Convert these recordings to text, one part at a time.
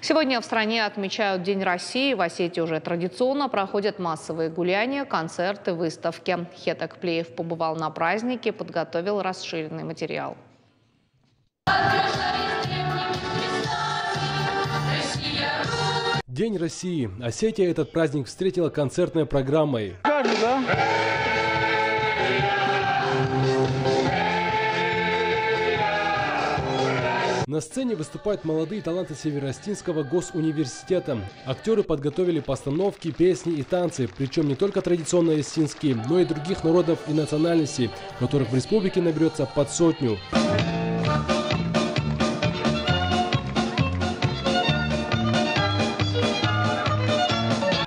Сегодня в стране отмечают День России. В Осетии уже традиционно проходят массовые гуляния, концерты, выставки. Хетекплиев побывал на празднике, подготовил расширенный материал. День России. Осетия этот праздник встретила концертной программой. На сцене выступают молодые таланты Северо-Осетинского госуниверситета. Актеры подготовили постановки, песни и танцы, причем не только традиционно осетинские, но и других народов и национальностей, которых в республике наберется под 100.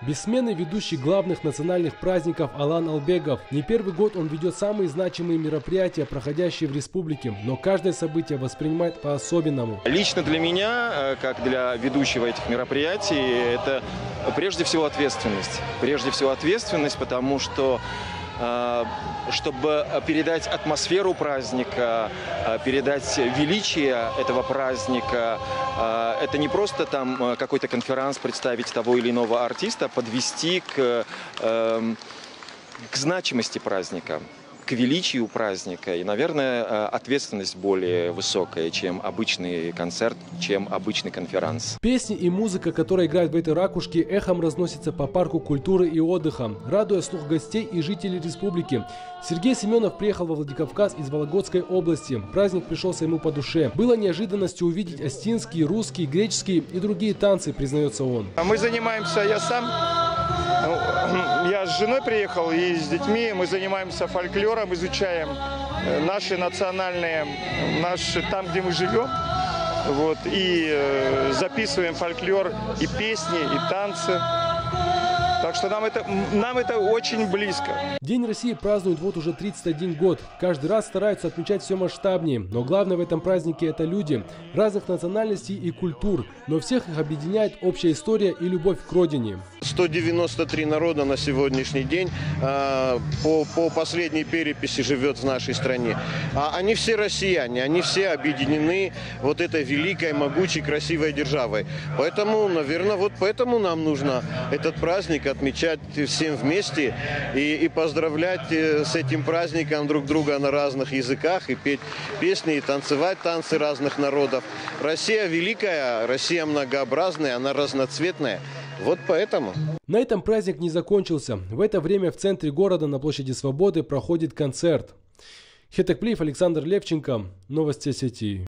Бессменный ведущий главных национальных праздников Алан Албегов. Не первый год он ведет самые значимые мероприятия, проходящие в республике, но каждое событие воспринимает по-особенному. Лично для меня, как для ведущего этих мероприятий, это прежде всего ответственность. Прежде всего ответственность, потому что чтобы передать атмосферу праздника, передать величие этого праздника, это не просто там какой-то конференц представить того или иного артиста, подвести к значимости праздника, к величию праздника. И, наверное, ответственность более высокая, чем обычный концерт, чем обычный конференц. Песни и музыка, которая играет в этой ракушке, эхом разносится по парку культуры и отдыха, радуя слух гостей и жителей республики. Сергей Семенов приехал во Владикавказ из Вологодской области. Праздник пришелся ему по душе. Было неожиданностью увидеть осетинские, русские, греческие и другие танцы, признается он. Мы занимаемся, я с женой приехал и с детьми, мы занимаемся фольклором, изучаем наши национальные, там, где мы живем, и записываем фольклор, и песни, и танцы. Так что нам это очень близко. День России празднуют вот уже 31 год. Каждый раз стараются отмечать все масштабнее. Но главное в этом празднике – это люди разных национальностей и культур. Но всех их объединяет общая история и любовь к родине. 193 народа на сегодняшний день по последней переписи живет в нашей стране. Они все россияне, они все объединены вот этой великой, могучей, красивой державой. Поэтому, наверное, поэтому нам нужно этот праздник отмечать всем вместе и поздравлять с этим праздником друг друга на разных языках, и петь песни, и танцевать танцы разных народов. Россия великая, Россия многообразная, она разноцветная. Вот поэтому. На этом праздник не закончился. В это время в центре города на площади Свободы проходит концерт. Хетекплиев, Александр Левченко. Новости Осетии.